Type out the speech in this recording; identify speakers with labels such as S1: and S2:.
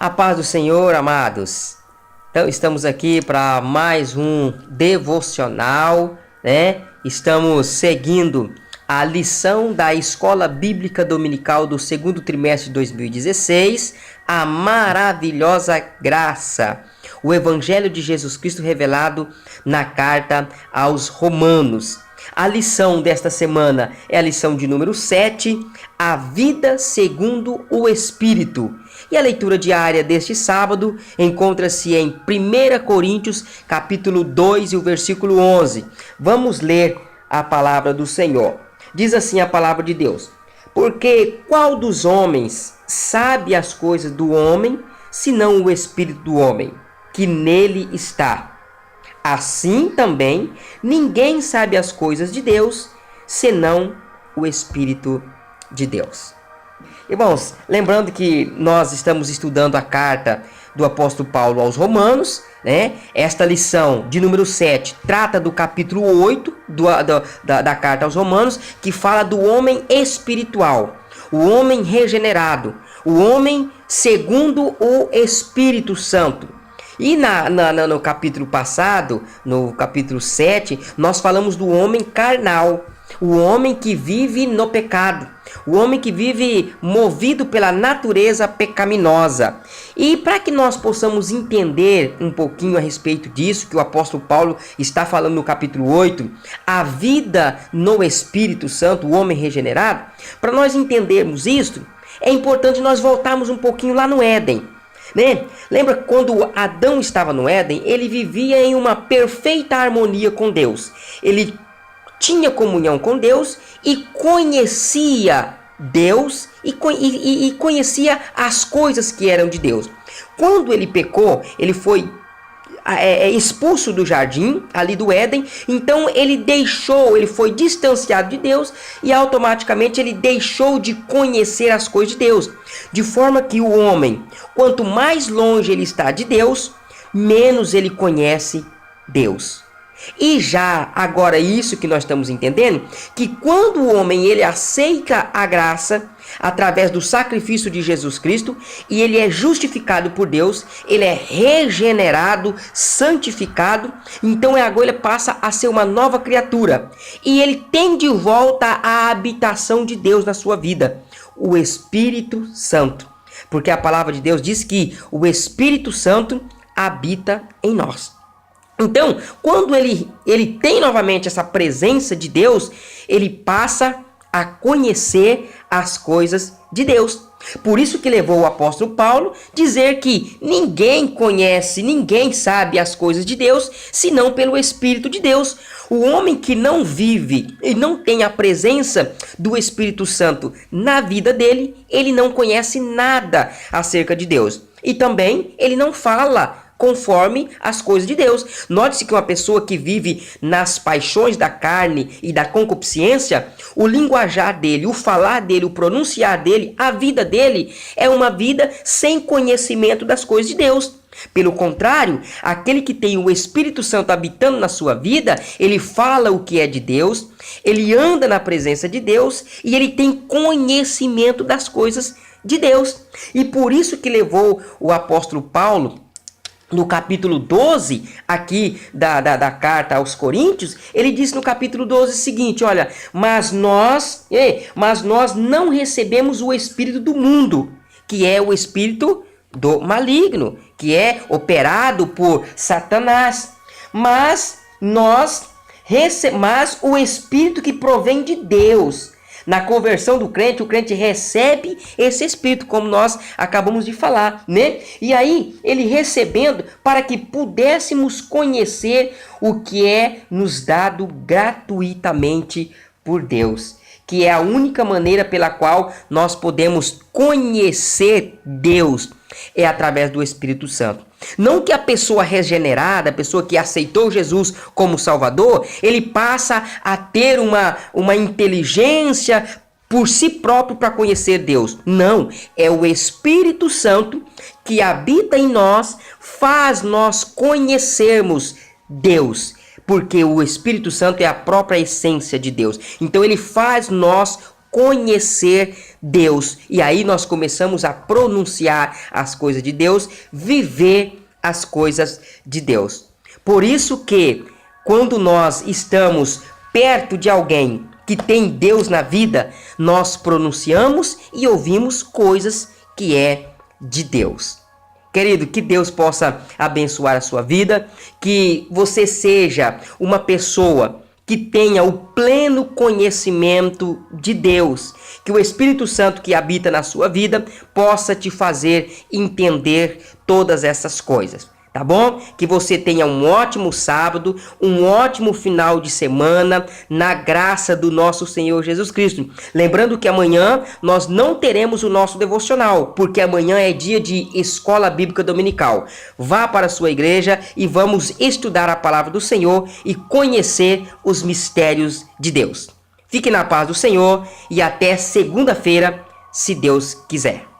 S1: A paz do Senhor, amados. Então, estamos aqui para mais um devocional, né? Estamos seguindo a lição da Escola Bíblica Dominical do segundo trimestre de 2016, a maravilhosa graça, o Evangelho de Jesus Cristo revelado na carta aos Romanos. A lição desta semana é a lição de número 7, a vida segundo o Espírito. E a leitura diária deste sábado encontra-se em 1 Coríntios, capítulo 2 e o versículo 11. Vamos ler a palavra do Senhor. Diz assim a palavra de Deus: porque qual dos homens sabe as coisas do homem, senão o Espírito do homem, que nele está? Assim também, ninguém sabe as coisas de Deus, senão o Espírito de Deus. Irmãos, lembrando que nós estamos estudando a carta do apóstolo Paulo aos Romanos, né? Esta lição de número 7 trata do capítulo 8 da carta aos Romanos, que fala do homem espiritual, o homem regenerado, o homem segundo o Espírito Santo. E no capítulo passado, no capítulo 7, nós falamos do homem carnal, o homem que vive no pecado, o homem que vive movido pela natureza pecaminosa. E para que nós possamos entender um pouquinho a respeito disso, que o apóstolo Paulo está falando no capítulo 8, a vida no Espírito Santo, o homem regenerado, para nós entendermos isso, é importante nós voltarmos um pouquinho lá no Éden. Né? Lembra quando Adão estava no Éden, ele vivia em uma perfeita harmonia com Deus. Ele tinha comunhão com Deus e conhecia Deus e conhecia as coisas que eram de Deus. Quando ele pecou, ele foi expulso do jardim, ali do Éden, então ele foi distanciado de Deus e automaticamente ele deixou de conhecer as coisas de Deus, de forma que o homem, quanto mais longe ele está de Deus, menos ele conhece Deus. E já agora isso que nós estamos entendendo, que quando o homem ele aceita a graça através do sacrifício de Jesus Cristo e ele é justificado por Deus, ele é regenerado, santificado, então agora ele passa a ser uma nova criatura e ele tem de volta a habitação de Deus na sua vida, o Espírito Santo, porque a palavra de Deus diz que o Espírito Santo habita em nós. Então, quando ele tem novamente essa presença de Deus, ele passa a conhecer as coisas de Deus. Por isso que levou o apóstolo Paulo dizer que ninguém conhece, ninguém sabe as coisas de Deus, senão pelo Espírito de Deus. O homem que não vive e não tem a presença do Espírito Santo na vida dele, ele não conhece nada acerca de Deus. E também ele não fala conforme as coisas de Deus. Note-se que uma pessoa que vive nas paixões da carne e da concupiscência, o linguajar dele, o falar dele, o pronunciar dele, a vida dele é uma vida sem conhecimento das coisas de Deus. Pelo contrário, aquele que tem o Espírito Santo habitando na sua vida, ele fala o que é de Deus, ele anda na presença de Deus e ele tem conhecimento das coisas de Deus. E por isso que levou o apóstolo Paulo, no capítulo 12, aqui da carta aos Coríntios, ele diz no capítulo 12 o seguinte, olha, mas nós não recebemos o espírito do mundo, que é o espírito do maligno, que é operado por Satanás, mas o espírito que provém de Deus. Na conversão do crente, o crente recebe esse Espírito, como nós acabamos de falar, né? E aí, ele recebendo para que pudéssemos conhecer o que é nos dado gratuitamente por Deus, que é a única maneira pela qual nós podemos conhecer Deus, é através do Espírito Santo. Não que a pessoa regenerada, a pessoa que aceitou Jesus como Salvador, ele passa a ter uma inteligência por si próprio para conhecer Deus. Não, é o Espírito Santo que habita em nós, faz nós conhecermos Deus, porque o Espírito Santo é a própria essência de Deus. Então ele faz nós conhecer Deus. E aí nós começamos a pronunciar as coisas de Deus, viver as coisas de Deus. Por isso que quando nós estamos perto de alguém que tem Deus na vida, nós pronunciamos e ouvimos coisas que é de Deus. Querido, que Deus possa abençoar a sua vida, que você seja uma pessoa que tenha o pleno conhecimento de Deus, que o Espírito Santo que habita na sua vida possa te fazer entender todas essas coisas. Tá bom? Que você tenha um ótimo sábado, um ótimo final de semana, na graça do nosso Senhor Jesus Cristo. Lembrando que amanhã nós não teremos o nosso devocional, porque amanhã é dia de Escola Bíblica Dominical. Vá para a sua igreja e vamos estudar a palavra do Senhor e conhecer os mistérios de Deus. Fique na paz do Senhor e até segunda-feira, se Deus quiser.